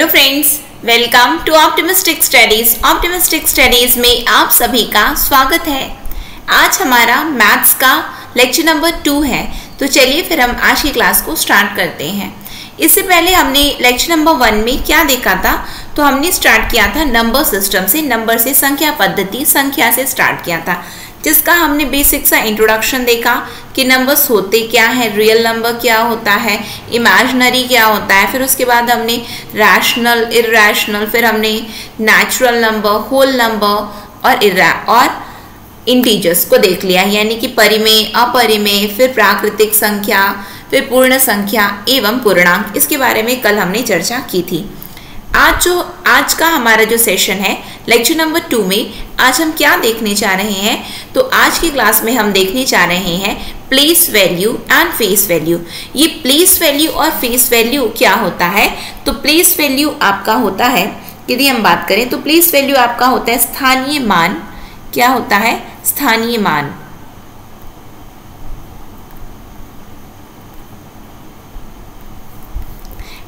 Hello friends, welcome to optimistic studies. Optimistic studies में आप सभी का स्वागत है। आज हमारा मैथ्स का लेक्चर नंबर 2 है, तो चलिए फिर हम आज की क्लास को स्टार्ट करते हैं। इससे पहले हमने लेक्चर नंबर 1 में क्या देखा था, तो हमने स्टार्ट किया था नंबर सिस्टम से, नंबर से संख्या पद्धति, संख्या से स्टार्ट किया था, जिसका हमने बेसिक सा इंट्रोडक्शन देखा कि नंबर्स होते क्या है, रियल नंबर क्या होता है, इमेजिनरी क्या होता है। फिर उसके बाद हमने रैशनल, इरैशनल, फिर हमने नेचुरल नंबर, होल नंबर और इंटीजर्स को देख लिया, यानी कि परिमेय, अपरिमेय, फिर प्राकृतिक संख्या, फिर पूर्ण संख्या एवं पूर्णांक। इसके बारे में कल हमने चर्चा की थी। आज का हमारा जो सेशन है लेक्चर नंबर 2 में आज हम क्या देखने जा रहे हैं, तो आज की क्लास में हम देखने जा रहे हैं place value and face value. ये प्लेस वैल्यू और फेस वैल्यू क्या होता है, तो प्लेस वैल्यू आपका होता है, यदि हम बात करें तो प्लेस वैल्यू आपका होता है स्थानीय मान। क्या होता है? स्थानीय मान।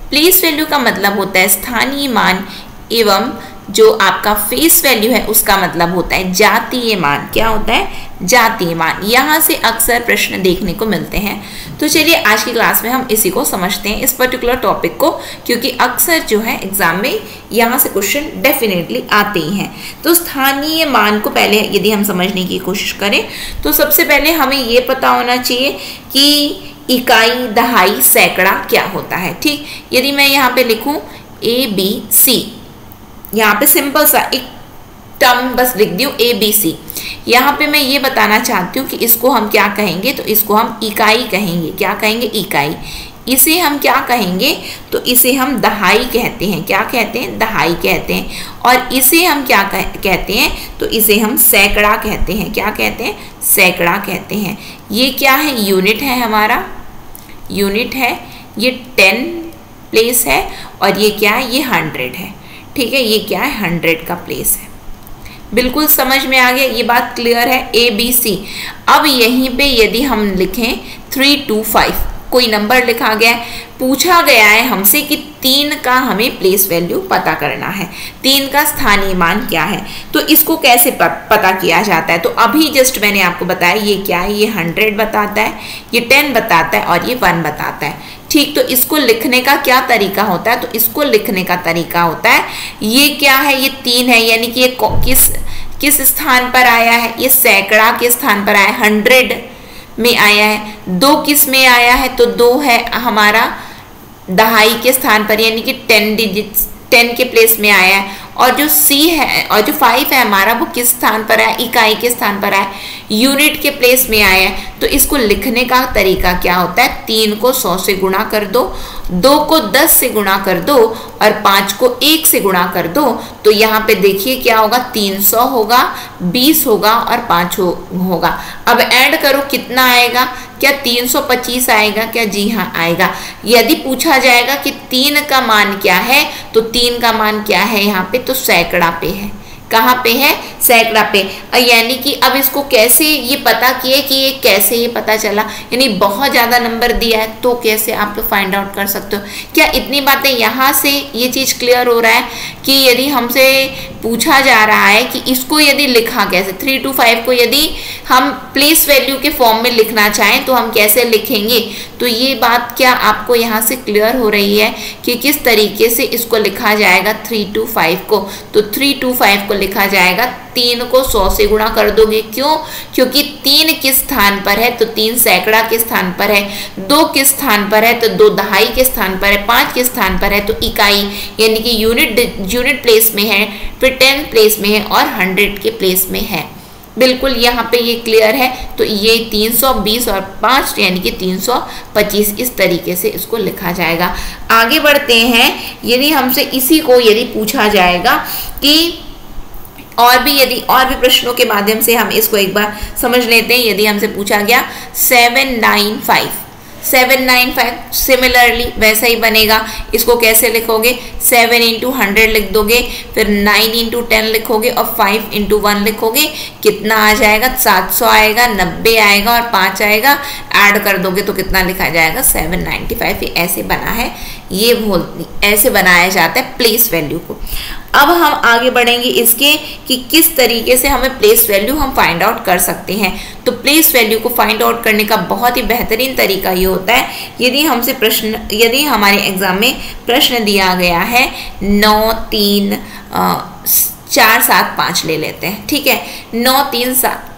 प्लेस वैल्यू का मतलब होता है स्थानीय मान, एवं जो आपका फेस वैल्यू है उसका मतलब होता है जातीय मान। क्या होता है? जातीय मान। यहाँ से अक्सर प्रश्न देखने को मिलते हैं, तो चलिए आज की क्लास में हम इसी को समझते हैं, इस पर्टिकुलर टॉपिक को, क्योंकि अक्सर जो है एग्जाम में यहाँ से क्वेश्चन डेफिनेटली आते ही हैं। तो स्थानीय मान को पहले यदि हम समझने की कोशिश करें तो सबसे पहले हमें ये पता होना चाहिए कि इकाई, दहाई, सैकड़ा क्या होता है। ठीक, यदि मैं यहाँ पे लिखूं ABC, यहाँ पे सिंपल सा एक टर्म बस लिख दूं ABC, यहाँ पे मैं ये बताना चाहती हूँ कि इसको हम क्या कहेंगे, तो इसको हम इकाई कहेंगे। क्या कहेंगे? इकाई। इसे हम क्या कहेंगे, तो इसे हम दहाई कहते हैं। क्या कहते हैं? दहाई कहते हैं। और इसे हम क्या कहते हैं, तो इसे हम सैकड़ा कहते हैं। क्या कहते हैं? सैकड़ा कहते हैं। ये क्या है? यूनिट है, हमारा यूनिट है। ये 10 प्लेस है, और ये क्या है? ये 100 है। ठीक है, ये क्या है? 100 का प्लेस है। बिल्कुल समझ में आ गया, ये बात क्लियर है। ABC। अब यहीं पे यदि हम लिखें 3 2 5, कोई नंबर लिखा गया है, पूछा गया है हमसे कि 3 का हमें प्लेस वैल्यू पता करना है, 3 का स्थानीय मान क्या है, तो इसको कैसे पता किया जाता है। तो अभी जस्ट मैंने आपको बताया ये क्या है, ये 100 बताता है, ये 10 बताता है, और ये 1 बताता है। ठीक, तो इसको लिखने का क्या तरीका होता है, तो इसको लिखने का तरीका होता है, ये क्या है? ये 3 है, यानी कि ये किस स्थान पर आया है? ये सैकड़ा के स्थान पर आया है, 100 में आया है। 2 किस में आया है, तो 2 है हमारा दहाई के स्थान पर, यानी कि 10 डिजिट्स, 10 के प्लेस में आया है। और जो C है और जो 5 है हमारा, वो किस स्थान पर है? इकाई के स्थान पर है, यूनिट के प्लेस में आया है। तो इसको लिखने का तरीका क्या होता है? 3 को 100 से गुणा कर दो, 2 को 10 से गुणा कर दो, और 5 को 1 से गुणा कर दो। तो यहाँ पे देखिए क्या होगा? 300 होगा, 20 होगा, और 5 होगा। अब ऐड करो, कितना आएगा? क्या 325 आएगा? क्या? जी हाँ, आएगा। यदि पूछा जाएगा कि 3 का मान क्या है, तो 3 का मान क्या है यहाँ पे, तो सैकड़ा पे है। कहाँ पे है? सैकड़ा पे। यानी कि अब इसको कैसे ये पता किए कि ये कैसे ये पता चला, यानी बहुत ज़्यादा नंबर दिया है तो कैसे आप लोग फाइंड आउट कर सकते हो। क्या इतनी बातें यहाँ से ये चीज़ क्लियर हो रहा है कि यदि हमसे पूछा जा रहा है कि इसको यदि लिखा कैसे, 3 2 5 को यदि हम प्लेस वैल्यू के फॉर्म में लिखना चाहें तो हम कैसे लिखेंगे, तो ये बात क्या आपको यहाँ से क्लियर हो रही है कि किस तरीके से इसको लिखा जाएगा 3 2 5 को। तो 3 2 5 को लिखा जाएगा, 3 को 100 से गुणा कर दोगे। क्यों? क्योंकि 3 किस स्थान पर है, तो 3 सैकड़ा के स्थान पर है, 2 किस स्थान पर है, तो 2 दहाई के स्थान पर है, 5 किस स्थान पर है, तो इकाई यानी कि यूनिट प्लेस में है, फिर 10 प्लेस में है, और 100 के प्लेस में है। बिल्कुल यहाँ पे ये क्लियर है। तो ये 320 और 5 यानी कि 325, इस तरीके से इसको लिखा जाएगा। आगे बढ़ते हैं। यदि हमसे इसी को यदि पूछा जाएगा कि और भी प्रश्नों के माध्यम से हम इसको एक बार समझ लेते हैं। यदि हमसे पूछा गया 795, सिमिलरली वैसा ही बनेगा। इसको कैसे लिखोगे? 7 × 100 लिख दोगे, फिर 9 × 10 लिखोगे, और 5 × 1 लिखोगे। कितना आ जाएगा? 700 आएगा, 90 आएगा, और 5 आएगा। ऐड कर दोगे तो कितना लिखा जाएगा? 795। ये ऐसे बना है, ये ऐसे बनाया जाता है प्लेस वैल्यू को। अब हम आगे बढ़ेंगे इसके कि किस तरीके से हमें प्लेस वैल्यू हम फाइंड आउट कर सकते हैं। तो प्लेस वैल्यू को फाइंड आउट करने का बहुत ही बेहतरीन तरीका ये होता है, यदि हमारे एग्जाम में प्रश्न दिया गया है 9 3 4 7 5 ले लेते हैं, ठीक है, 9 3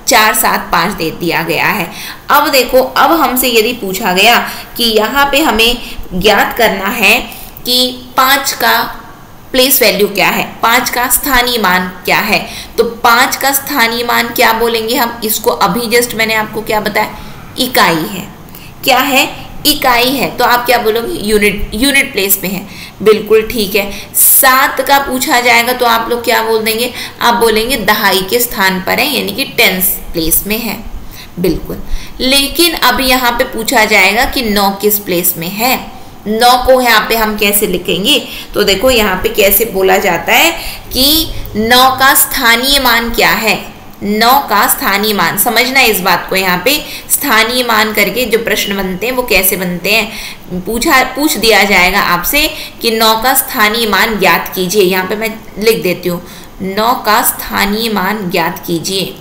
4 7 5 दे दिया गया है। अब देखो, अब हमसे यदि पूछा गया कि यहाँ पे हमें ज्ञात करना है कि 5 का प्लेस वैल्यू क्या है, 5 का स्थानीय मान क्या है, तो 5 का स्थानीय मान क्या बोलेंगे हम इसको, अभी जस्ट मैंने आपको क्या बताया, इकाई है। क्या है? इकाई है। तो आप क्या बोलोगे? यूनिट प्लेस में है। बिल्कुल ठीक है। 7 का पूछा जाएगा तो आप लोग क्या बोल देंगे? आप बोलेंगे दहाई के स्थान पर है, यानी कि टेंस प्लेस में है। बिल्कुल। लेकिन अब यहाँ पे पूछा जाएगा कि 9 किस प्लेस में है। 9 को यहाँ पे हम कैसे लिखेंगे? तो देखो यहाँ पे कैसे बोला जाता है कि 9 का स्थानीय मान क्या है। 9 का स्थानीय मान, समझना इस बात को, यहाँ पे स्थानीय मान करके जो प्रश्न बनते हैं वो कैसे बनते हैं, पूछ दिया जाएगा आपसे कि 9 का स्थानीय मान ज्ञात कीजिए। यहाँ पे मैं लिख देती हूँ, 9 का स्थानीय मान ज्ञात कीजिए।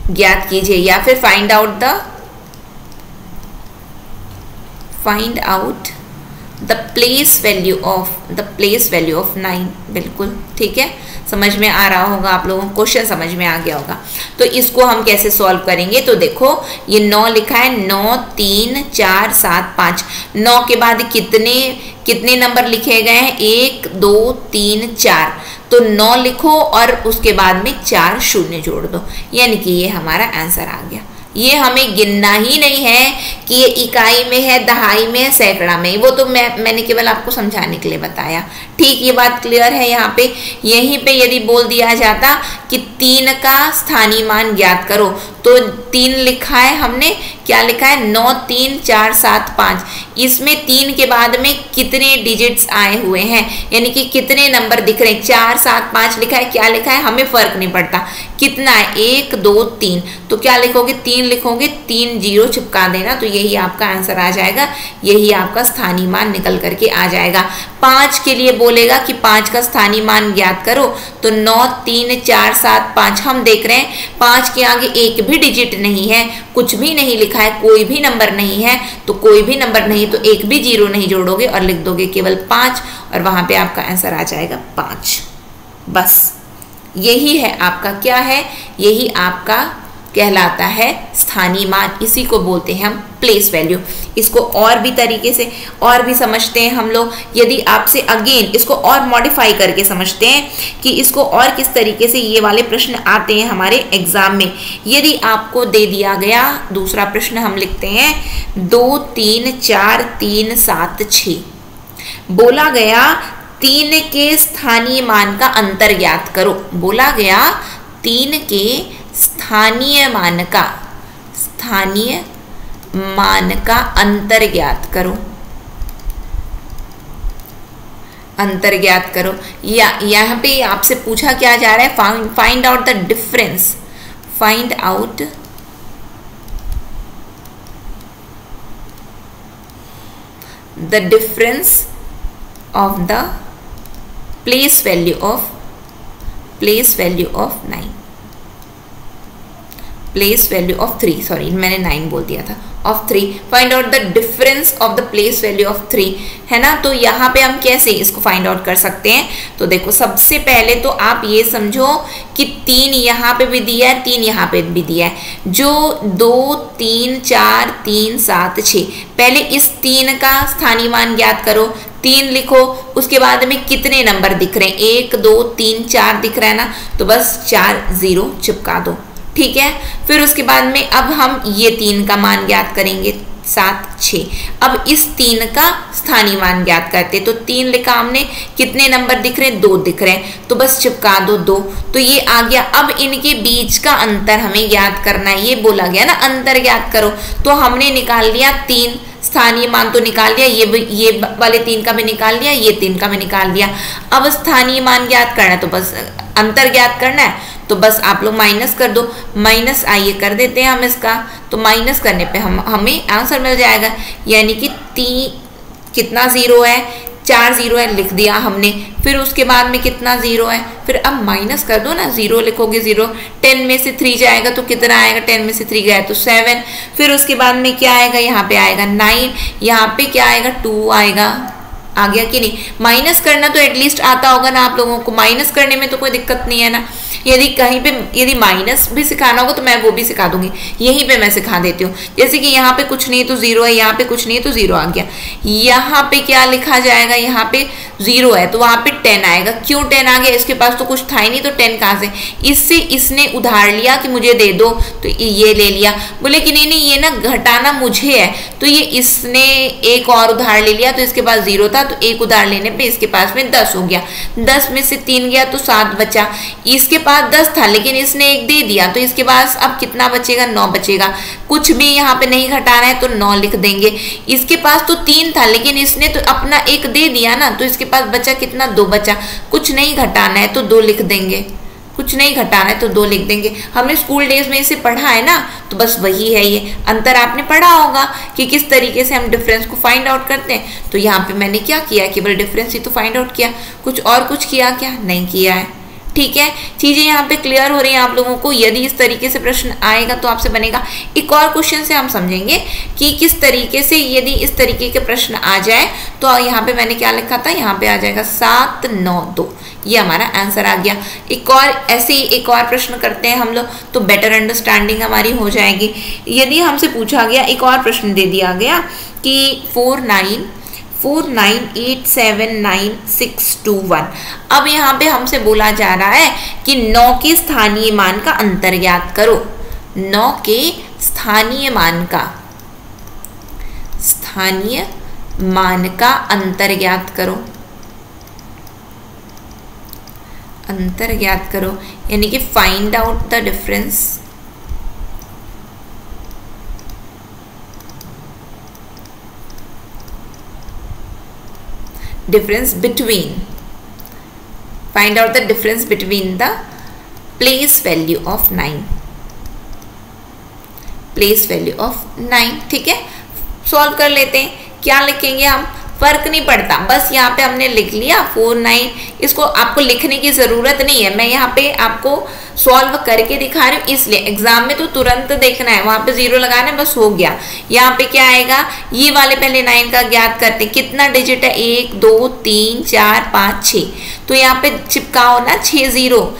ज्ञात कीजिए या फिर find out the place value of 9। बिल्कुल ठीक है, समझ में आ रहा होगा आप लोगों को, क्वेश्चन समझ में आ गया होगा। तो इसको हम कैसे सॉल्व करेंगे? तो देखो ये 9 लिखा है, 9 3 4 7 5। 9 के बाद कितने नंबर लिखे गए हैं? 1 2 3 4। तो 9 लिखो और उसके बाद में 4 शून्य जोड़ दो, यानी कि ये हमारा आंसर आ गया। ये हमें गिनना ही नहीं है कि ये इकाई में है, दहाई में है, सैकड़ा में, वो तो मैंने केवल आपको समझाने के लिए बताया। ठीक, ये बात क्लियर है। यहाँ पे यहीं पे यदि बोल दिया जाता कि 3 का स्थानीय मान ज्ञात करो, तो 3 लिखा है हमने, क्या लिखा है? 9 3 4 7 5। इसमें 3 के बाद में कितने डिजिट्स आए हुए हैं, यानी कि कितने नंबर दिख रहे हैं? 4 7 5 लिखा है, क्या लिखा है? हमें फर्क नहीं पड़ता कितना है, 1 2 3। तो क्या लिखोगे? 3 लिखोगे, 3 0 चिपका देना, तो यही आपका आंसर आ जाएगा, यही आपका स्थानीय मान निकल करके आ जाएगा। 5 के लिए बोलेगा कि 5 का स्थानीय मान ज्ञात करो, तो 9 3 4 7 5 हम देख रहे हैं 5 के आगे एक भी डिजिट नहीं है, कुछ भी नहीं लिखा है, कोई भी नंबर नहीं है। तो कोई भी नंबर नहीं तो एक भी 0 नहीं जोड़ोगे और लिख दोगे केवल 5, और वहां पे आपका आंसर आ जाएगा 5। बस यही है आपका, क्या है? यही आपका कहलाता है स्थानीय मान। इसी को बोलते हैं हम प्लेस वैल्यू। इसको और भी तरीके से और भी समझते हैं हम लोग। यदि आपसे अगेन इसको और मॉडिफाई करके समझते हैं कि इसको और किस तरीके से ये वाले प्रश्न आते हैं हमारे एग्जाम में। यदि आपको दे दिया गया दूसरा प्रश्न, हम लिखते हैं 2 3 4 3 7 6। बोला गया 3 के स्थानीय मान का अंतर ज्ञात करो। बोला गया 3 के स्थानीय मान का अंतर ज्ञात करो। अंतर ज्ञात करो, या यहाँ पे आपसे पूछा क्या जा रहा है? Find out the difference. Find out the difference of the place value of 9। Place value of 3, sorry मैंने 9 बोल दिया था, of 3। Find out the difference of the place value of 3, है ना। तो यहाँ पे हम कैसे इसको फाइंड आउट कर सकते हैं? तो देखो, सबसे पहले तो आप ये समझो कि 3 यहाँ पे भी दिया है, 3 यहाँ पे भी दिया है। जो 2 3 4 3 7 6, पहले इस 3 का स्थानीय मान ज्ञात करो। 3 लिखो, उसके बाद में कितने नंबर दिख रहे हैं? 1 2 3 4 दिख रहा है ना, तो बस 4 0 चिपका दो, ठीक है। फिर उसके बाद में अब हम ये 3 का मान ज्ञात करेंगे, 7 6। अब इस 3 का स्थानीय मान ज्ञात करते, तो 3 लिखा हमने, कितने नंबर दिख रहे हैं? 2 दिख रहे हैं, तो बस चिपका दो 2। तो ये आ गया। अब इनके बीच का अंतर हमें ज्ञात करना है, ये बोला गया ना अंतर ज्ञात करो। तो हमने निकाल लिया 3 स्थानीय मान, तो निकाल लिया, ये वाले 3 का भी निकाल लिया, ये 3 का भी निकाल लिया। अब स्थानीय मान ज्ञात करना है, तो बस अंतर ज्ञात करना है। तो बस आप लोग माइनस कर दो। माइनस आइए कर देते हैं हम इसका, तो माइनस करने पे हमें आंसर मिल जाएगा, यानी कि कितना जीरो है, 4 जीरो है, लिख दिया हमने। फिर उसके बाद में कितना जीरो है, फिर अब माइनस कर दो ना, जीरो लिखोगे, जीरो 10 में से 3 जाएगा तो कितना आएगा, 10 में से 3 गया तो 7। फिर उसके बाद में क्या आएगा, यहाँ पे आएगा 9, यहाँ पे क्या आएगा 2 आएगा। आ गया कि नहीं। माइनस करना तो एटलीस्ट आता होगा ना आप लोगों को, माइनस करने में तो कोई दिक्कत नहीं है ना। यदि कहीं पे यदि माइनस भी सिखाना होगा तो मैं वो भी सिखा दूंगी, यहीं पे मैं सिखा देती हूँ। जैसे कि यहाँ पे कुछ नहीं तो जीरो है, यहाँ पे कुछ नहीं तो जीरो आ गया। यहाँ पे क्या लिखा जाएगा, यहाँ पे जीरो है तो वहां पे 10 आएगा। क्यों 10 आ गया, इसके पास तो कुछ था ही नहीं, तो 10 कहाँ से, इससे इसने उधार लिया कि मुझे दे दो, तो ये ले लिया। बोले कि नहीं नहीं ये ना घटाना मुझे है, तो ये इसने एक और उधार ले लिया, तो इसके पास जीरो था, तो एक उधार लेने पे इसके पास में 10 हो गया। 10 में से 3 गया तो 7 बचा। इसके पास 10 था लेकिन इसने एक दे दिया, तो इसके पास अब कितना बचेगा, 9 बचेगा। कुछ भी यहाँ पे नहीं घटाना है तो 9 लिख देंगे। इसके पास तो 3 था लेकिन इसने तो अपना एक दे दिया ना, तो इसके पास बचा कितना, 2 बचा। कुछ नहीं घटाना है तो 2 लिख देंगे, कुछ नहीं घटाना है तो 2 लिख देंगे। हमने स्कूल डेज में इसे पढ़ा है ना, तो बस वही है ये अंतर। आपने पढ़ा होगा कि किस तरीके से हम डिफरेंस को फाइंड आउट करते हैं। तो यहाँ पे मैंने क्या किया, केवल डिफरेंस ही तो फाइंड आउट किया, कुछ और कुछ किया क्या, नहीं किया है। ठीक है, चीजें यहाँ पे क्लियर हो रही हैं आप लोगों को। यदि इस तरीके से प्रश्न आएगा तो आपसे बनेगा। एक और क्वेश्चन से हम समझेंगे कि किस तरीके से यदि इस तरीके के प्रश्न आ जाए तो यहाँ पे मैंने क्या लिखा था, यहाँ पे आ जाएगा 7 9 2, ये हमारा आंसर आ गया। एक और ऐसे ही एक और प्रश्न करते हैं हम लोग, तो बेटर अंडरस्टैंडिंग हमारी हो जाएगी। यदि हमसे पूछा गया, एक और प्रश्न दे दिया गया कि 4987961। अब यहाँ पे हमसे बोला जा रहा है कि 9 के स्थानीय मान का अंतर ज्ञात करो। 9 के स्थानीय मान का अंतर ज्ञात करो। अंतर ज्ञात करो यानी कि find out the difference between, find out the difference between the place value of 9, place value of 9। ठीक है, सॉल्व कर लेते हैं। क्या लिखेंगे हम, फर्क नहीं पड़ता, बस यहाँ पे हमने लिख लिया 49। इसको आपको लिखने की जरूरत नहीं है, मैं यहाँ पे आपको सॉल्व करके दिखा रही हूँ, इसलिए एग्जाम में तो तुरंत देखना है, वहां पे 0 लगाना है, बस हो गया। यहाँ पे क्या आएगा, ये वाले पहले 9 का ज्ञात करते हैं। कितना डिजिट है, 1 2 3 4 5 6, तो यहाँ पे चिपकाओ ना 6 0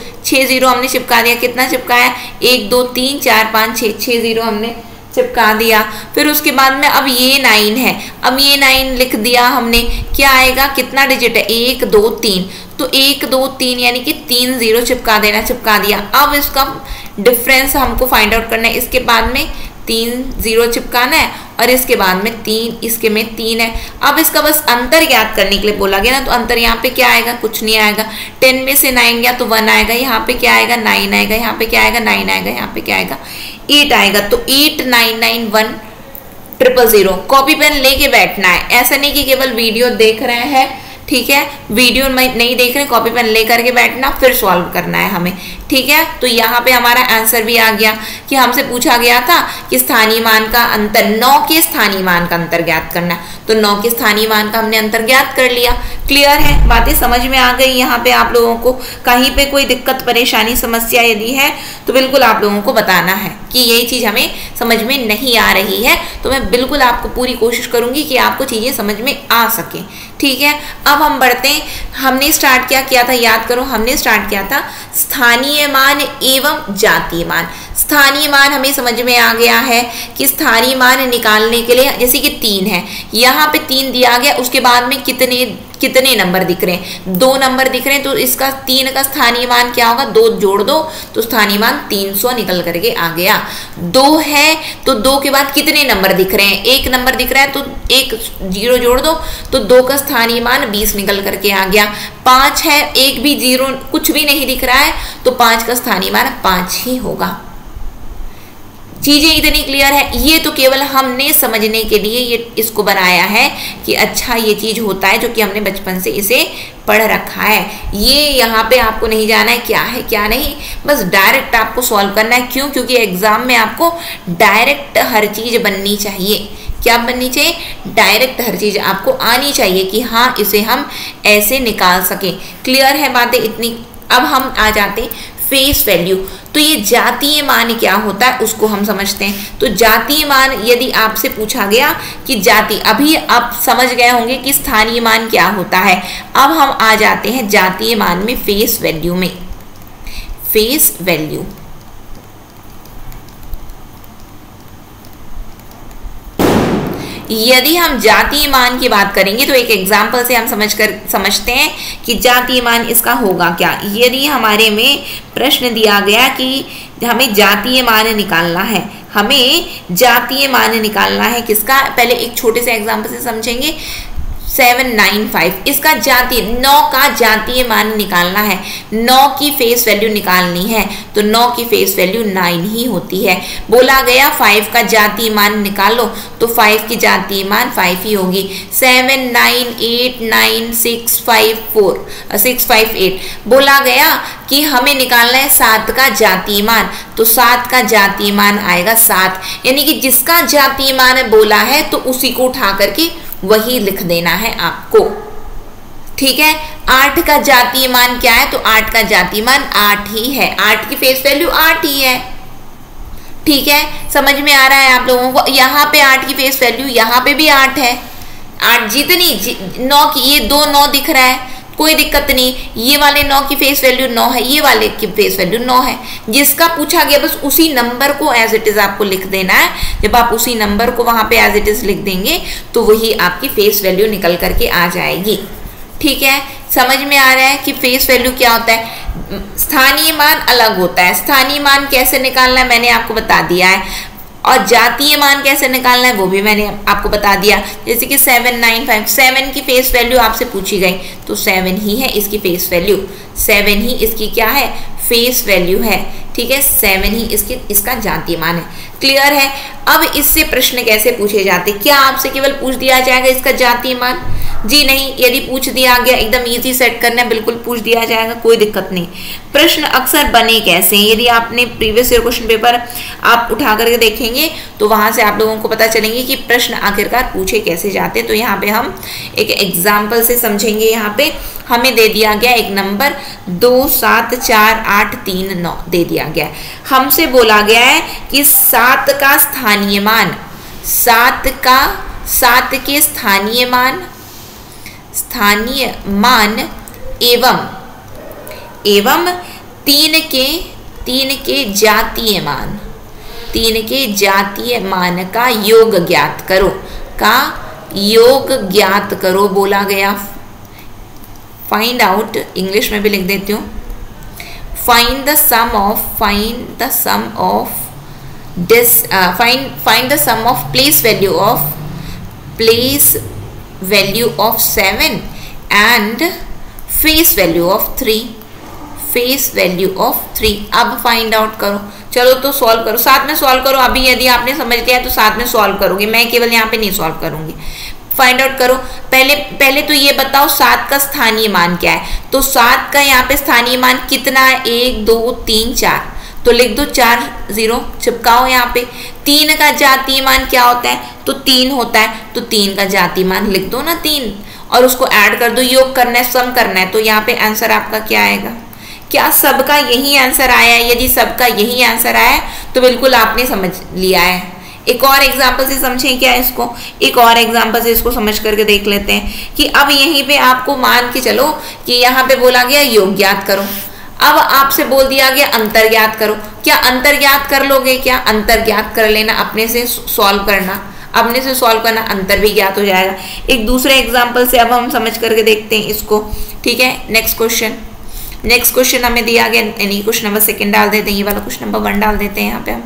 हमने चिपका दिया। कितना चिपकाया, 1 2 3 4 5 6 0 हमने चिपका दिया। फिर उसके बाद में अब ये 9 है, अब ये 9 लिख दिया हमने। क्या आएगा, कितना डिजिट है, 1 2 3, तो 1 2 3 यानी कि 3 0 चिपका देना, चिपका दिया। अब इसका डिफरेंस हमको फाइंड आउट करना है। इसके बाद में 3 0 चिपकाना है और इसके बाद में 3, इसके में 3 है। अब इसका बस अंतर ज्ञात करने के लिए बोला गया ना, तो अंतर यहाँ पे क्या आएगा, कुछ नहीं आएगा। 10 में से 9 गया तो 1 आएगा, यहाँ पे क्या आएगा 9 आएगा, यहाँ पे क्या आएगा 9 आएगा, यहाँ पे क्या आएगा 8 आएगा। तो 8 9 9 1 0 0 0। कॉपी पेन लेके बैठना है, ऐसा नहीं कि केवल वीडियो देख रहे हैं। ठीक है, वीडियो में नहीं देख रहे, कॉपी पेन लेकर के बैठना, फिर सॉल्व करना है हमें। ठीक है, तो यहाँ पे हमारा आंसर भी आ गया कि हमसे पूछा गया था कि स्थानीय मान का अंतर, 9 के स्थानीय मान का अंतर ज्ञात करना है, तो 9 के स्थानीय मान का हमने अंतर ज्ञात कर लिया। क्लियर है, बातें समझ में आ गई यहाँ पे आप लोगों को। कहीं पे कोई दिक्कत परेशानी समस्या यदि है तो बिल्कुल आप लोगों को बताना है कि यही चीज हमें समझ में नहीं आ रही है, तो मैं बिल्कुल आपको पूरी कोशिश करूंगी कि आपको चीजें समझ में आ सके। ठीक है, अब हम बढ़ते हैं। हमने स्टार्ट क्या किया था, याद करो, हमने स्टार्ट किया था स्थानीय मान एवं जातीय मान। स्थानीय मान हमें समझ में आ गया है कि स्थानीय मान निकालने के लिए, जैसे कि 3 है, यहाँ पे 3 दिया गया, उसके बाद में कितने नंबर दिख रहे हैं, 2 नंबर दिख रहे हैं, तो इसका 3 का स्थानीय मान क्या होगा, 2 जोड़ दो तो स्थानीय मान 300 निकल करके आ गया। 2 है तो 2 के बाद कितने नंबर दिख रहे हैं, 1 नंबर दिख रहा है, तो 1 0 जोड़ दो तो 2 का स्थानीय मान 20 निकल करके आ गया। 5 है, 1 भी 0 कुछ भी नहीं दिख रहा है, तो 5 का स्थानीय मान 5 ही होगा। चीजें इतनी क्लियर है। ये तो केवल हमने समझने के लिए ये इसको बनाया है कि अच्छा ये चीज होता है, जो कि हमने बचपन से इसे पढ़ रखा है। ये यहाँ पे आपको नहीं जाना है क्या है क्या नहीं, बस डायरेक्ट आपको सॉल्व करना है। क्यों? क्योंकि एग्जाम में आपको डायरेक्ट हर चीज बननी चाहिए। क्या बननी चाहिए? डायरेक्ट हर चीज आपको आनी चाहिए कि हाँ इसे हम ऐसे निकाल सकें। क्लियर है बातें इतनी? अब हम आ जाते हैं फेस वैल्यू। तो ये जातीय मान क्या होता है उसको हम समझते हैं। तो जातीय मान यदि आपसे पूछा गया कि जाति, अभी आप समझ गए होंगे कि स्थानीय मान क्या होता है। अब हम आ जाते हैं जातीय मान में, फेस वैल्यू में। फेस वैल्यू यदि हम जातीय मान की बात करेंगे तो एक एग्जाम्पल से हम समझते हैं कि जातीय मान इसका होगा क्या। यदि हमारे में प्रश्न दिया गया कि हमें जातीय मान निकालना है, हमें जातीय मान निकालना है किसका, पहले एक छोटे से एग्जाम्पल से समझेंगे। 795 इसका जातीय 9 का जातीय मान निकालना है, 9 की फेस वैल्यू निकालनी है, तो 9 की फेस वैल्यू 9 ही होती है। बोला गया 5 का जातीय मान निकालो, तो 5 की जातीय मान 5 ही होगी। 7 9 8 9 6 5 4 658 बोला गया कि हमें निकालना है 7 का जातीय मान, तो 7 का जातीय मान आएगा 7। यानी कि जिसका जातीय मान बोला है तो उसी को उठा करके वही लिख देना है आपको। ठीक है। 8 का जातीय मान क्या है, तो 8 का जातीय मान 8 ही है, 8 की फेस वैल्यू 8 ही है। ठीक है, समझ में आ रहा है आप लोगों को? यहाँ पे 8 की फेस वैल्यू, यहाँ पे भी 8 है। 8 जितनी 9 की, ये 2 9 दिख रहा है, कोई दिक्कत नहीं। ये वाले 9 की फेस वैल्यू 9 है, ये वाले की फेस वैल्यू 9 है। जिसका पूछा गया बस उसी नंबर को एज इट इज आपको लिख देना है। जब आप उसी नंबर को वहां पे एज इट इज लिख देंगे तो वही आपकी फेस वैल्यू निकल करके आ जाएगी। ठीक है, समझ में आ रहा है कि फेस वैल्यू क्या होता है। स्थानीय मान अलग होता है। स्थानीय मान कैसे निकालना है मैंने आपको बता दिया है, और जातीय मान कैसे निकालना है वो भी मैंने आपको बता दिया। जैसे कि 795, 7 की फेस वैल्यू आपसे पूछी गई तो 7 ही है इसकी फेस वैल्यू, 7 ही इसकी क्या है, फेस वैल्यू है। ठीक है, 7 ही इसका जातीय मान है। क्लियर है? अब इससे प्रश्न कैसे पूछे जाते? क्या आपसे केवल पूछ दिया जाएगा इसका जातीय मान? जी नहीं, यदि पूछ दिया गया एकदम इजी सेट करना है, बिल्कुल पूछ दिया जाएगा, कोई दिक्कत नहीं। प्रश्न अक्सर बने कैसे हैं, यदि आपने प्रीवियस ईयर क्वेश्चन पेपर आप उठा करके देखेंगे तो वहां से आप लोगों को पता चलेंगे कि प्रश्न आखिरकार पूछे कैसे जाते। तो यहाँ पे हम एक एग्जाम्पल से समझेंगे। यहाँ पे हमें दे दिया गया एक नंबर 2 7 4 8 3 9 दे दिया गया। हमसे बोला गया है कि 7 का स्थानीय मान, 7 के स्थानीय मान एवं 3 के जातीय मान, 3 के जातीय मान का योग ज्ञात करो, बोला गया। फाइंड आउट, इंग्लिश में भी लिख देती हूँ, find the sum of place value of 7 and face value of 3। अब फाइंड आउट करो। चलो तो सॉल्व करो, साथ में सॉल्व करो। अभी यदि आपने समझ लिया तो साथ में सॉल्व करोगे, मैं केवल यहाँ पे नहीं सॉल्व करूंगी। फाइंड आउट करो। पहले तो ये बताओ 7 का स्थानीय मान क्या है। तो 7 का यहाँ पे स्थानीय मान कितना है, 1 2 3 4, तो लिख दो 4 0 चिपकाओ यहाँ पे। 3 का जातीय मान क्या होता है, तो 3 होता है, तो 3 का जातीय मान लिख दो ना 3, और उसको ऐड कर दो, योग करना है, सम करना है। तो यहाँ पे आंसर आपका क्या आएगा? क्या सबका यही आंसर आया है? यदि सबका यही आंसर आया है तो बिल्कुल आपने समझ लिया है। एक और एग्जाम्पल से समझें क्या इसको, एक और एग्जाम्पल से इसको समझ करके देख लेते हैं कि अब यहीं पे आपको मान के चलो कि यहाँ पे बोला गया योग ज्ञात करो। अब आपसे बोल दिया गया अंतर ज्ञात करो। क्या अंतर ज्ञात कर लोगे? क्या अंतर ज्ञात कर लेना, अपने से सॉल्व करना, अंतर भी ज्ञात हो जाएगा। एक दूसरे एग्जाम्पल से अब हम समझ करके देखते हैं इसको। ठीक है, नेक्स्ट क्वेश्चन हमें दिया गया, यानी क्वेश्चन नंबर 2 डाल देते हैं, ये वाला क्वेश्चन नंबर 1 डाल देते हैं यहाँ पे हम।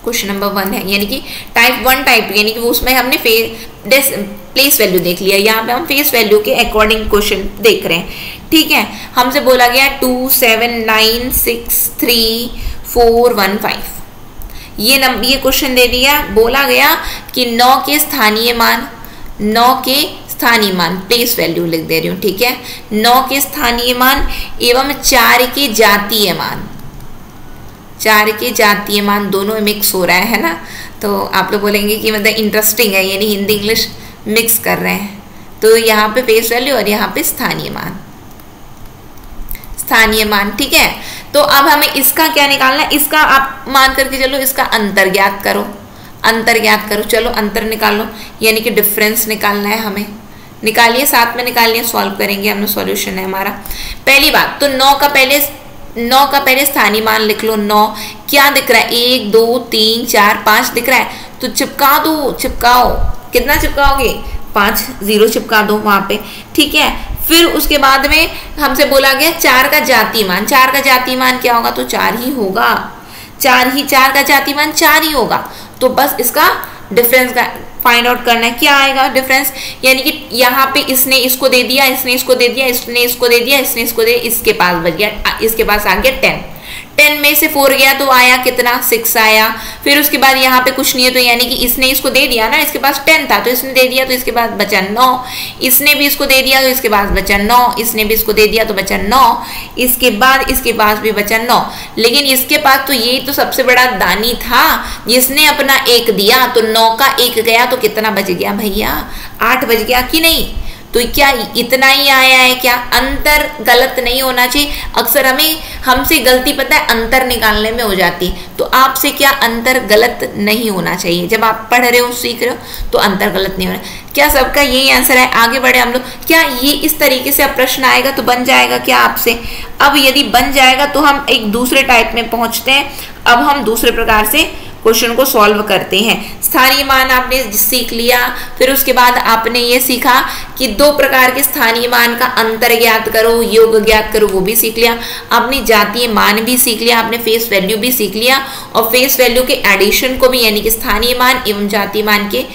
क्वेश्चन नंबर 1 है, यानी कि टाइप 1 यानी कि उसमें हमने प्लेस वैल्यू देख लिया, यहाँ पे हम फेस वैल्यू के अकॉर्डिंग क्वेश्चन देख रहे हैं। ठीक है, हमसे बोला गया 2 7 9 6 3 4 1 5। ये क्वेश्चन दे दिया, बोला गया कि 9 के स्थानीय मान, 9 के स्थानीय मान, प्लेस वैल्यू लिख दे रही हूँ, ठीक है। 9 के स्थानीय मान एवं 4 के जातीय मान, 4 के जातीय मान दोनों मिक्स हो रहा है ना। तो आप लोग बोलेंगे कि मतलब इंटरेस्टिंग है, यानी हिंदी इंग्लिश मिक्स कर रहे हैं। तो यहाँ पे फेस वैल्यू और यहाँ पे स्थानीय मान, स्थानीय मान, ठीक है। तो अब हमें इसका क्या निकालना है, इसका आप मान करके चलो इसका अंतर ज्ञात करो, अंतर ज्ञात करो, चलो अंतर निकालो, यानी कि डिफरेंस निकालना है हमें। निकालिए, साथ में निकालिए, सॉल्व करेंगे हम, सॉल्यूशन है हमारा। पहली बात तो 9 का पहले स्थानीय मान लिख लो। 9 क्या दिख रहा है, 1 2 3 4 5 दिख रहा है, तो चिपका दो, चिपकाओ, कितना चिपकाओगे, 5 0 चिपका दो वहां पे, ठीक है। फिर उसके बाद में हमसे बोला गया 4 का जातीय मान, 4 का जातीय मान क्या होगा, तो 4 ही होगा, 4 का जातीय मान 4 ही होगा। तो बस इसका डिफरेंस का फाइंड आउट करना है, क्या आएगा डिफरेंस, यानी कि यहाँ पे इसने इसको दे दिया, इसने इसको दे दिया, इसने इसको दे दिया, इसने इसको दे, इसके पास बच गया, इसके पास आ गया 10, 10 में से 4 गया तो आया कितना, 6 आया। फिर उसके बाद यहाँ पे कुछ नहीं है, तो यानी कि इसने इसको दे दिया ना, इसके पास 10 था तो इसने दे दिया, तो इसके बाद बचा 9, इसने भी इसको दे दिया तो इसके पास बचा 9, इसने भी इसको दे दिया तो बचा 9, इसके बाद इसके पास भी बचा 9। लेकिन इसके पास तो ये तो सबसे बड़ा दानी था, जिसने अपना 1 दिया, तो 9 का 1 गया तो कितना बच गया भैया, 8 बच गया कि नहीं। तो क्या इतना ही आया है क्या, अंतर गलत नहीं होना चाहिए। अक्सर हमसे गलती पता है अंतर निकालने में हो जाती, तो आपसे क्या अंतर गलत नहीं होना चाहिए। जब आप पढ़ रहे हो, सीख रहे हो, तो अंतर गलत नहीं होना। क्या सबका यही आंसर है, आगे बढ़े हम लोग। क्या ये इस तरीके से अब प्रश्न आएगा तो बन जाएगा क्या आपसे। अब यदि बन जाएगा तो हम एक दूसरे टाइप में पहुंचते हैं। अब हम दूसरे प्रकार से क्वेश्चन को सॉल्व करते हैं। स्थानीय मान आपने सीख लिया, फिर उसके बाद आपने ये सीखा कि 2 प्रकार के स्थानीय मान का अंतर ज्ञात करो, योग ज्ञात करो, वो भी सीख लिया। आपने जातीय मान भी सीख लिया, आपने फेस वैल्यू भी सीख लिया, और फेस वैल्यू के एडिशन को भी, यानी कि स्थानीय मान एवं जातीय मान के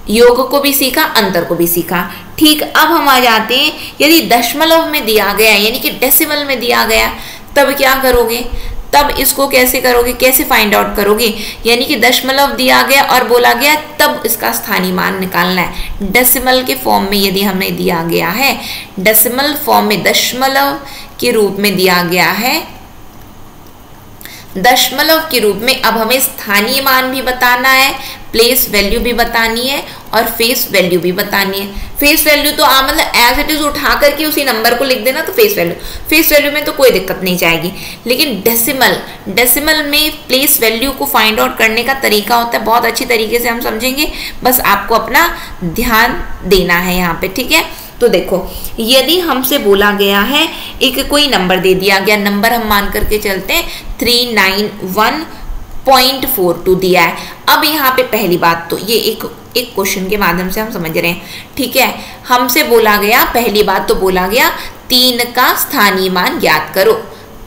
योग को भी सीखा, अंतर को भी सीखा। ठीक, अब हम आ जाते हैं, यदि दशमलव में दिया गया, यानी कि डेसिमल में दिया गया, तब क्या करोगे, तब इसको कैसे करोगे, कैसे फाइंड आउट करोगे। यानी कि दशमलव दिया गया और बोला गया तब इसका स्थानीय मान निकालना है। डेसिमल के फॉर्म में यदि हमें दिया गया है, डेसिमल फॉर्म में दशमलव के रूप में दिया गया है, दशमलव के रूप में अब हमें स्थानीय मान भी बताना है, प्लेस वैल्यू भी बतानी है, और फेस वैल्यू भी बतानी है। फेस वैल्यू तो मतलब एज इट इज उठा करके उसी नंबर को लिख देना, तो फेस वैल्यू में तो कोई दिक्कत नहीं जाएगी। लेकिन डेसिमल में प्लेस वैल्यू को फाइंड आउट करने का तरीका होता है, बहुत अच्छी तरीके से हम समझेंगे, बस आपको अपना ध्यान देना है यहाँ पे, ठीक है। तो देखो, यदि हमसे बोला गया है, एक कोई नंबर दे दिया गया, नंबर हम मान करके चलते हैं 391.42 दिया है। अब यहाँ पे पहली बात तो ये एक क्वेश्चन के माध्यम से हम समझ रहे हैं, ठीक है। हमसे बोला गया, पहली बात तो बोला गया 3 का स्थानीय मान ज्ञात करो,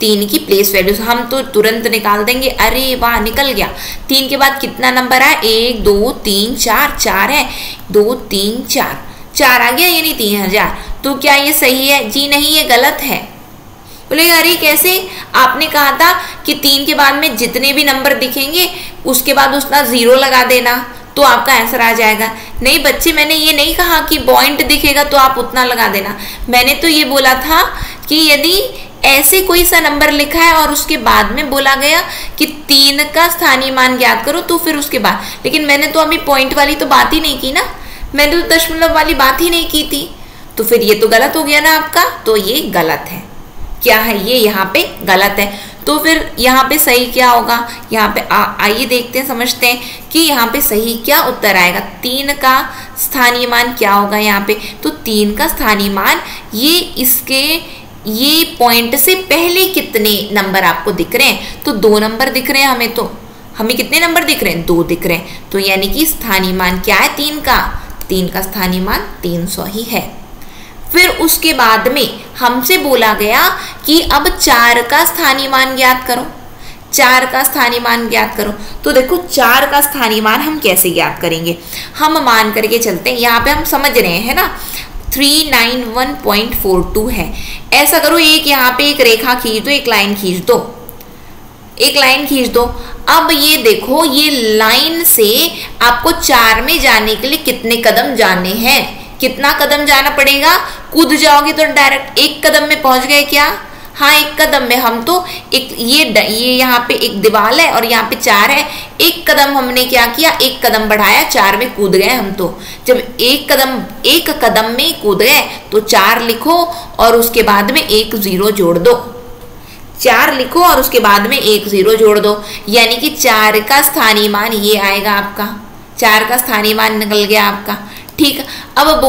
3 की प्लेस वैल्यू। हम तो तुरंत निकाल देंगे, अरे वाह निकल गया। 3 के बाद कितना नंबर है, 1 2 3 4, 4 है, 2 3 4 आ गया, यानी 3000। तो क्या ये सही है, जी नहीं, ये गलत है। बोलेगा अरे कैसे, आपने कहा था कि 3 के बाद में जितने भी नंबर दिखेंगे उसके बाद उसका 0 लगा देना तो आपका आंसर आ जाएगा। नहीं बच्चे, मैंने ये नहीं कहा कि पॉइंट दिखेगा तो आप उतना लगा देना। मैंने तो ये बोला था कि यदि ऐसे कोई सा नंबर लिखा है और उसके बाद में बोला गया कि 3 का स्थानीय मान ज्ञात करो, तो फिर उसके बाद, लेकिन मैंने तो अभी पॉइंट वाली तो बात ही नहीं की ना, मैंने तो दशमलव वाली बात ही नहीं की थी, तो फिर ये तो गलत हो गया ना आपका। तो ये गलत है, क्या है ये, यहाँ पे गलत है। तो फिर यहाँ पे सही क्या होगा, यहाँ पे आइए देखते हैं, समझते हैं कि यहाँ पे सही क्या उत्तर आएगा। 3 का स्थानीय मान क्या होगा यहाँ पे, तो 3 का स्थानीय मान ये इसके ये पॉइंट से पहले कितने नंबर आपको दिख रहे हैं, तो 2 नंबर दिख रहे हैं हमें। तो हमें कितने नंबर दिख रहे हैं, 2 दिख रहे हैं। तो यानी कि स्थानीय मान क्या है, 3 का स्थानीय मान 300 ही है। फिर उसके बाद में हमसे बोला गया कि अब 4 का स्थानीय मान ज्ञात करो, 4 का स्थानीय मान ज्ञात करो। तो देखो 4 का स्थानीय मान हम कैसे ज्ञात करेंगे, हम मान करके चलते हैं, यहाँ पे हम समझ रहे हैं ना 391.42 है। ऐसा करो, एक यहाँ पे एक रेखा खींच दो, एक लाइन खींच दो, एक लाइन खींच दो। अब ये देखो, ये लाइन से आपको 4 में जाने के लिए कितने कदम जाने हैं, कितना कदम जाना पड़ेगा। कूद जाओगे तो डायरेक्ट एक कदम में पहुंच गए क्या? हाँ, एक कदम में। हम तो एक ये यहाँ पे एक दीवार है और यहाँ पे 4 है, एक कदम हमने क्या किया, एक कदम बढ़ाया, 4 में कूद गए हम तो। जब एक कदम में कूद गए तो 4 लिखो और उसके बाद में 1 0 जोड़ दो। 4 लिखो और उसके बाद में 1 0 जोड़ दो, यानी कि 4 का स्थानीय मान ये आएगा आपका। 4 का स्थानीय मान निकल गया आपका। ठीक, अब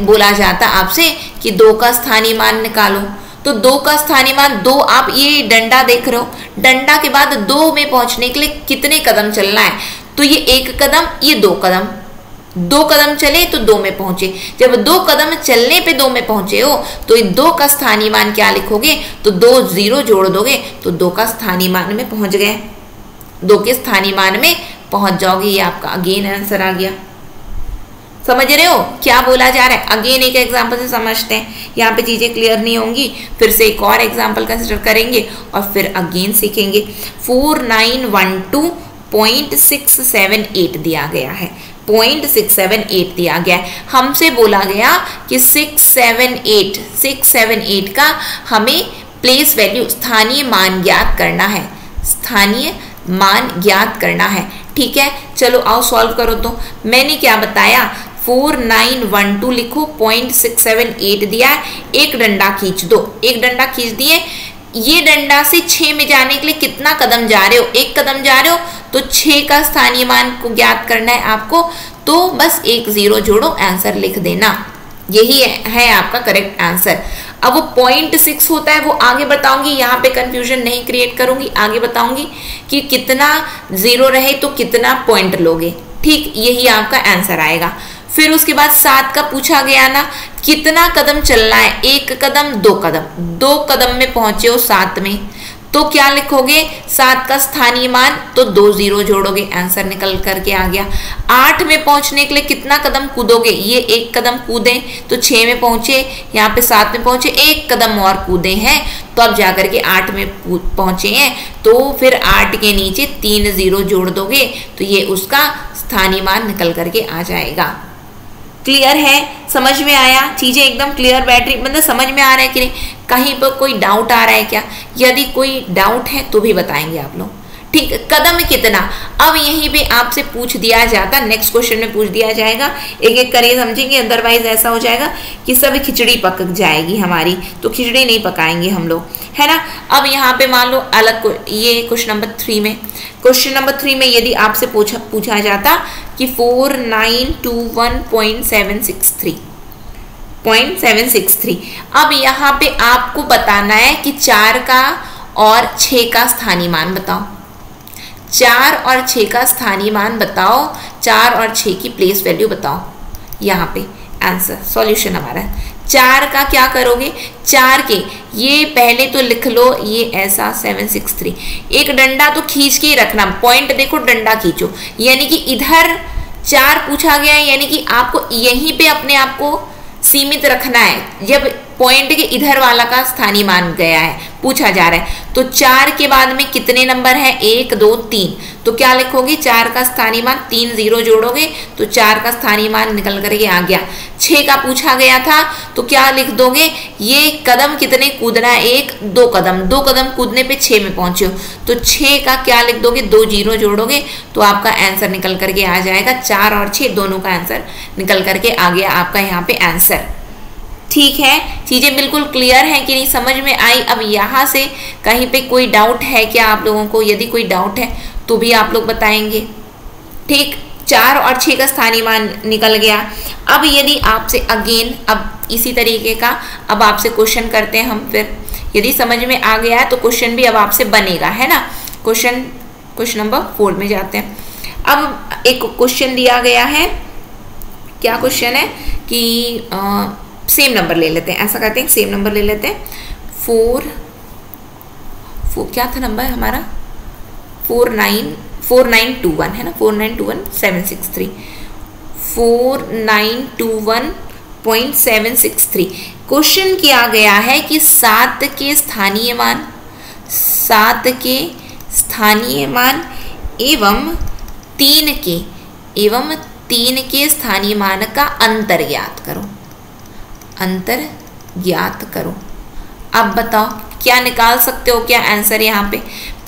बोला जाता आपसे कि 2 का स्थानीय मान निकालो। तो 2 का स्थानीय मान 2, आप ये डंडा देख रहे हो, डंडा के बाद 2 में पहुंचने के लिए कितने कदम चलना है। तो ये 1 कदम, ये 2 कदम, 2 कदम चले तो 2 में पहुंचे। जब 2 कदम चलने पे 2 में पहुंचे हो तो 2 का स्थानीय मान क्या लिखोगे, तो 2 0 जोड़ दोगे तो 2 का स्थानीय मान में पहुंच गए। 2 के स्थानीय मान में पहुंच जाओगे। ये आपका अगेन आंसर आ गया। समझ रहे हो क्या बोला जा रहा है? अगेन एक एग्जांपल से समझते हैं, यहाँ पे चीजें क्लियर नहीं होंगी, फिर से एक और एग्जांपल कंसिडर करेंगे और फिर अगेन सीखेंगे। 4912.678 दिया गया है, 0.678 दिया गया है। हमसे बोला गया कि 678 का हमें प्लेस वैल्यू, स्थानीय मान ज्ञात करना है, स्थानीय मान ज्ञात करना है। ठीक है, चलो आओ सॉल्व करो। तो मैंने क्या बताया, 4912 लिखो, 0.678 दिया है, एक डंडा खींच दो। एक डंडा खींच दिए, ये डंडा से 6 में जाने के लिए कितना कदम जा रहे हो, 1 कदम जा रहे हो, तो 6 का स्थानीय मान को ज्ञात करना है आपको। तो बस 1 0 जोड़ो, आंसर लिख देना। यही है आपका करेक्ट आंसर। अब वो 0.6 होता है, वो आगे बताऊंगी, यहाँ पे कंफ्यूजन नहीं क्रिएट करूंगी, आगे बताऊंगी कि कितना 0 रहे तो कितना पॉइंट लोगे। ठीक, यही आपका आंसर आएगा। फिर उसके बाद 7 का पूछा गया ना, कितना कदम चलना है, 1 कदम 2 कदम, 2 कदम में पहुंचे हो 7 में, तो क्या लिखोगे, 7 का स्थानीय मान, तो 2 0 जोड़ोगे, आंसर निकल करके आ गया। 8 में पहुंचने के लिए कितना कदम कूदोगे, ये 1 कदम कूदे तो 6 में पहुंचे, यहाँ पे 7 में पहुंचे, 1 कदम और कूदे हैं तो अब जाकर के 8 में पहुंचे हैं, तो फिर 8 के नीचे 3 0 जोड़ दोगे तो ये उसका स्थानीय मान निकल करके आ जाएगा। क्लियर है, समझ में आया, चीजें एकदम क्लियर बैठ रही, मतलब समझ में आ रहा है कि नहीं, कहीं पर कोई डाउट आ रहा है क्या? यदि कोई डाउट है तो भी बताएंगे आप लोग। ठीक, कदम कितना, अब यहीं पे आपसे पूछ दिया जाता, नेक्स्ट क्वेश्चन में पूछ दिया जाएगा, एक एक करके समझेंगे, अदरवाइज ऐसा हो जाएगा कि सब खिचड़ी पक जाएगी हमारी, तो खिचड़ी नहीं पकाएंगे हम लोग, है ना। अब यहाँ पे मान लो अलग, ये क्वेश्चन नंबर 3 में, क्वेश्चन नंबर 3 में यदि आपसे पूछा जाता कि 4921.763, अब यहाँ पे आपको बताना है कि 4 का और 6 का स्थानीय मान बताओ। 4 और 6 का स्थानीय मान बताओ, 4 और 6 की प्लेस वैल्यू बताओ। यहाँ पे आंसर सॉल्यूशन हमारा 4 का क्या करोगे, 4 के ये पहले तो लिख लो, ये ऐसा 763, एक डंडा तो खींच के ही रखना, पॉइंट देखो, डंडा खींचो, यानी कि इधर 4 पूछा गया है, यानी कि आपको यहीं पे अपने आप को सीमित रखना है। जब पॉइंट के इधर वाला का स्थानीय मान गया है, पूछा जा रहा है, तो 4 के बाद में कितने नंबर है, 1 2 3, तो क्या लिखोगे, 4 का स्थानीय मान, 3 0 जोड़ोगे तो 4 का स्थानीय मान निकल करके आ गया। 6 का पूछा गया था तो क्या लिख दोगे, ये कदम कितने कूदना है, 1 2 कदम, 2 कदम कूदने पे 6 में पहुंचे हो, तो 6 का क्या लिख दोगे, 2 0 जोड़ोगे तो आपका आंसर निकल करके आ जाएगा। 4 और 6 दोनों का आंसर निकल करके आ गया आपका यहाँ पे आंसर। ठीक है, चीजें बिल्कुल क्लियर है कि नहीं, समझ में आई। अब यहाँ से कहीं पे कोई डाउट है क्या आप लोगों को, यदि कोई डाउट है तो भी आप लोग बताएंगे। ठीक, 4 और 6 का स्थानीय मान निकल गया। अब यदि आपसे अगेन, अब इसी तरीके का अब आपसे क्वेश्चन करते हैं हम, फिर यदि समझ में आ गया है तो क्वेश्चन भी अब आपसे बनेगा, है ना। क्वेश्चन नंबर 4 में जाते हैं। अब एक क्वेश्चन दिया गया है, क्या क्वेश्चन है कि सेम नंबर ले लेते हैं, ऐसा करते हैं, सेम नंबर ले लेते हैं। 4 क्या था नंबर हमारा, 4921 है ना, 4921.763, 4921.763। क्वेश्चन किया गया है कि 7 के स्थानीय मान, 7 के स्थानीय मान एवं 3 के स्थानीय मान का अंतर ज्ञात करो। अंतर ज्ञात करो। अब बताओ क्या निकाल सकते हो, क्या आंसर यहाँ पे?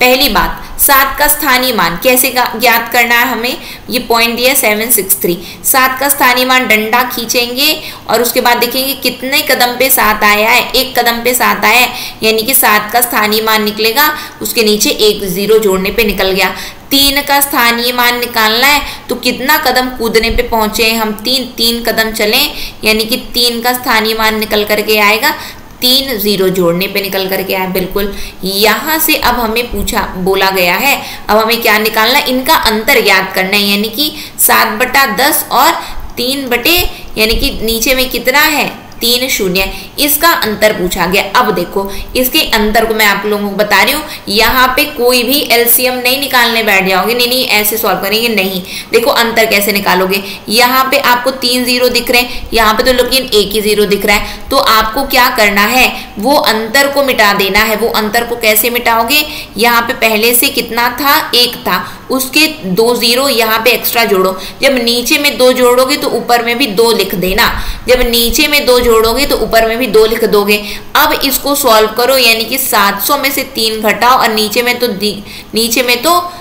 पहली बात, 7 का स्थानीय मान कैसे ज्ञात करना है हमें, ये पॉइंट दिया 763। 7 का स्थानीय मान डंडा खींचेंगे और उसके बाद देखेंगे कितने कदम पे 7 आया है, 1 कदम पे 7 आया है, यानी कि 7 का स्थानीय मान निकलेगा, उसके नीचे 1 0 जोड़ने पे निकल गया। 3 का स्थानीय मान निकालना है तो कितना कदम कूदने पे पहुंचे हम, 3 कदम चलें, यानी कि 3 का स्थानीय मान निकल करके आएगा, 3 0 जोड़ने पे निकल करके आए। बिल्कुल यहाँ से अब हमें बोला गया है, अब हमें क्या निकालना है, इनका अंतर ज्ञात करना है, यानी कि 7/10 और 3 बटे, यानी कि नीचे में कितना है 3 0, इसका अंतर पूछा गया। अब देखो इसके अंतर को मैं आप लोगों को बता रही हूँ, यहाँ पे कोई भी एलसीएम नहीं निकालने बैठ जाओगे, नहीं ऐसे सॉल्व करेंगे नहीं। देखो अंतर कैसे निकालोगे, यहाँ पे आपको 3 0 दिख रहे हैं, यहाँ पे तो लेकिन 1 ही 0 दिख रहा है, तो आपको क्या करना है, वो अंतर को मिटा देना है। वो अंतर को कैसे मिटाओगे, यहाँ पे पहले से कितना था 1 था, उसके 2 0 यहाँ पे एक्स्ट्रा जोड़ो। जब नीचे में 2 जोड़ोगे तो ऊपर में भी 2 लिख देना, जब नीचे में 2 जोड़ोगे तो ऊपर में भी 2 लिख दोगे। अब इसको सॉल्व करो, यानी कि 700 में से 3 घटाओ और नीचे में तो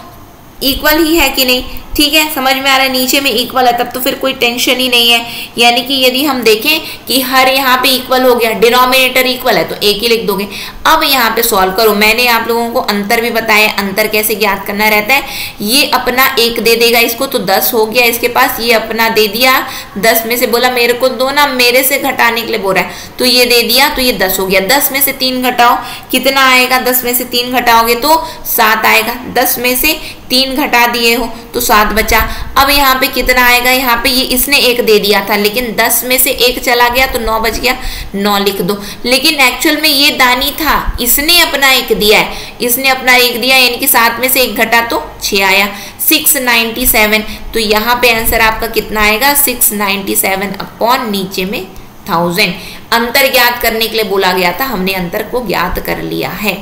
इक्वल ही है कि नहीं, ठीक है, समझ में आ रहा है, नीचे में इक्वल है, तब तो फिर कोई टेंशन ही नहीं है। यानी कि यदि हम देखें कि हर यहाँ पे इक्वल हो गया, डिनोमिनेटर इक्वल है, तो 1 ही लिख दोगे। अब यहाँ पे सॉल्व करो, मैंने आप लोगों को अंतर भी बताया, अंतर कैसे ज्ञात करना रहता है। ये अपना 1 दे देगा इसको तो 10 हो गया इसके पास, ये अपना दे दिया 10 में से, बोला मेरे को दो ना, मेरे से घटाने के लिए बोल रहा है, तो ये दे दिया, तो ये 10 हो गया। 10 में से 3 घटाओ, कितना आएगा, 10 में से 3 घटाओगे तो 7 आएगा, 10 में से 3 घटा दिए हो तो 7 बचा। अब यहाँ पे कितना आएगा, यहाँ पे ये इसने 1 दे दिया था, लेकिन 10 में से 1 चला गया तो 9 बच गया, 9 लिख दो। लेकिन एक्चुअल में ये दानी था, इसने अपना 1 दिया है, इसने अपना 1 दिया, यानी कि 7 में से 1 घटा तो 6 आया, 697। तो यहाँ पे आंसर आपका कितना आएगा, 697 अपॉन नीचे में 1000। अंतर ज्ञात करने के लिए बोला गया था, हमने अंतर को ज्ञात कर लिया है।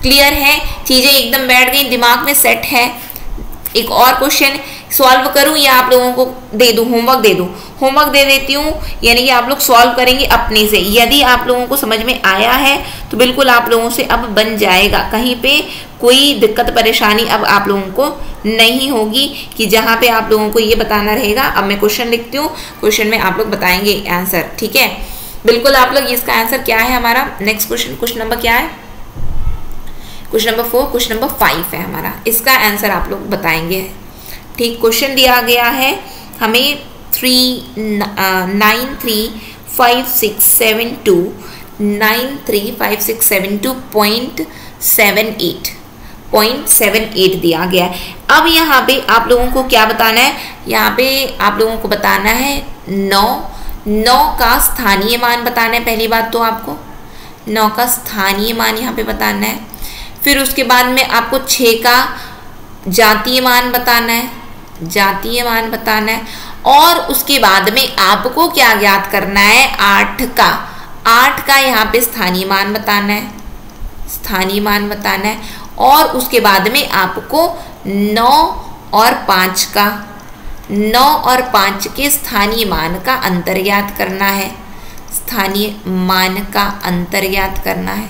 क्लियर है, चीजें एकदम बैठ गई, दिमाग में सेट है। एक और क्वेश्चन सॉल्व करूं या आप लोगों को दे दूं, होमवर्क दे दूं? होमवर्क दे देती हूँ, यानी कि आप लोग सॉल्व करेंगे अपने से। यदि आप लोगों को समझ में आया है तो बिल्कुल आप लोगों से अब बन जाएगा, कहीं पे कोई दिक्कत परेशानी अब आप लोगों को नहीं होगी कि जहाँ पे आप लोगों को ये बताना रहेगा। अब मैं क्वेश्चन लिखती हूँ, क्वेश्चन में आप लोग बताएंगे आंसर, ठीक है? बिल्कुल आप लोग, इसका आंसर क्या है हमारा, नेक्स्ट क्वेश्चन नंबर क्या है, क्वेश्चन नंबर 4, क्वेश्चन नंबर 5 है हमारा, इसका आंसर आप लोग बताएंगे। ठीक, क्वेश्चन दिया गया है हमें 935672.78 दिया गया है। अब यहाँ पे आप लोगों को क्या बताना है, यहाँ पे आप लोगों को बताना है 9 का स्थानीय मान बताना है। पहली बात तो आपको 9 का स्थानीय मान यहाँ पे बताना है, फिर उसके बाद में आपको 6 का जातीय मान बताना है, जातीय मान बताना है, और उसके बाद में आपको क्या ज्ञात करना है, 8 का यहाँ पे स्थानीय मान बताना है, स्थानीय मान बताना है, और उसके बाद में आपको 9 और 5 के स्थानीय मान का अंतर ज्ञात करना है, स्थानीय मान का अंतर ज्ञात करना है।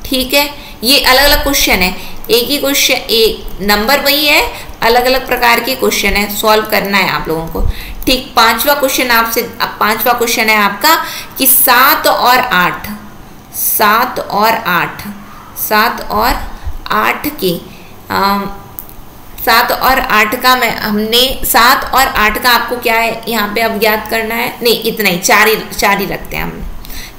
ठीक है, ये अलग अलग क्वेश्चन है, एक ही क्वेश्चन, एक नंबर वही है, अलग अलग प्रकार के क्वेश्चन है, सॉल्व करना है आप लोगों को। ठीक, पांचवा क्वेश्चन है आपका कि 7 और 8 का हमने 7 और 8 का आपको क्या है यहाँ पे अब ज्ञात करना है, नहीं इतना ही, 4 ही रखते हैं हम,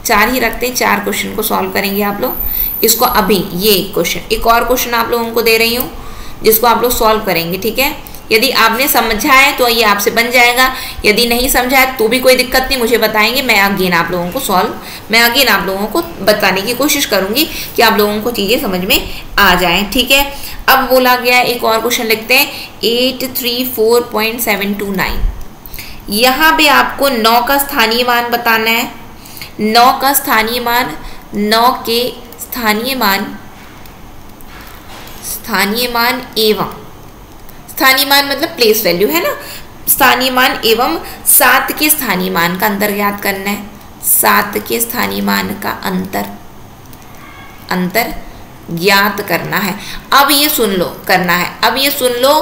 4 ही रखते हैं, 4 क्वेश्चन को सॉल्व करेंगे आप लोग इसको। अभी ये क्वेश्चन, एक और क्वेश्चन आप लोगों को दे रही हूँ जिसको आप लोग सॉल्व करेंगे, ठीक है? यदि आपने समझा है तो ये आपसे बन जाएगा, यदि नहीं समझा है तो भी कोई दिक्कत नहीं, मुझे बताएंगे, मैं अगेन आप लोगों को बताने की कोशिश करूंगी कि आप लोगों को चीज़ें समझ में आ जाएं, ठीक है? अब बोला गया एक और क्वेश्चन लिखते हैं 834.729। यहाँ पे आपको 9 का स्थानीय मान बताना है, 9 के स्थानीय मान स्थानीय मान एवं, स्थानीय मान मतलब प्लेस वैल्यू है ना, स्थानीय मान एवं 7 के स्थानीय मान का अंतर ज्ञात करना है। 7 के स्थानीय मान का अंतर ज्ञात करना है। अब ये सुन लो, करना है, अब ये सुन लो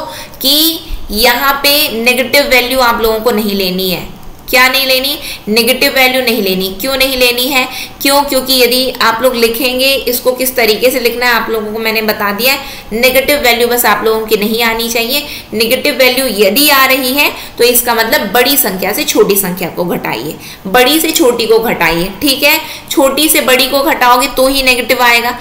कि यहाँ पे नेगेटिव वैल्यू आप लोगों को नहीं लेनी है। क्या नहीं लेनी? नेगेटिव वैल्यू नहीं लेनी। क्यों नहीं लेनी है? क्योंकि यदि आप लोग लिखेंगे, इसको किस तरीके से लिखना है आप लोगों को मैंने बता दिया है। नेगेटिव वैल्यू बस आप लोगों की नहीं आनी चाहिए। नेगेटिव वैल्यू यदि आ रही है तो इसका मतलब बड़ी संख्या से छोटी संख्या को घटाइए, बड़ी से छोटी को घटाइए, ठीक है। छोटी से बड़ी को घटाओगे तो ही नेगेटिव आएगा,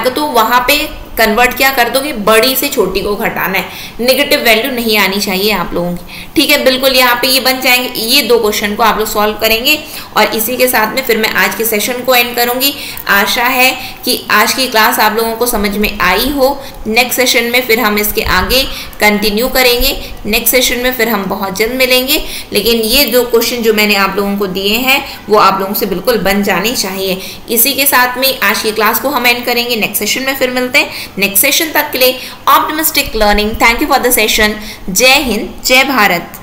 तो वहां पे कन्वर्ट क्या कर दोगे, बड़ी से छोटी को घटाना है। नेगेटिव वैल्यू नहीं आनी चाहिए आप लोगों की, ठीक है। बिल्कुल यहाँ पे ये बन जाएंगे। ये 2 क्वेश्चन को आप लोग सॉल्व करेंगे और इसी के साथ में फिर मैं आज के सेशन को एंड करूंगी। आशा है कि आज की क्लास आप लोगों को समझ में आई हो। नेक्स्ट सेशन में फिर हम इसके आगे कंटिन्यू करेंगे। नेक्स्ट सेशन में फिर हम बहुत जल्द मिलेंगे, लेकिन ये 2 क्वेश्चन जो मैंने आप लोगों को दिए हैं वो आप लोगों से बिल्कुल बन जाने चाहिए। इसी के साथ में आज की क्लास को हम एंड करेंगे। नेक्स्ट सेशन में फिर मिलते हैं। नेक्स्ट सेशन तक के लिए optimistic learning. Thank you for the session. जय हिंद, जय भारत।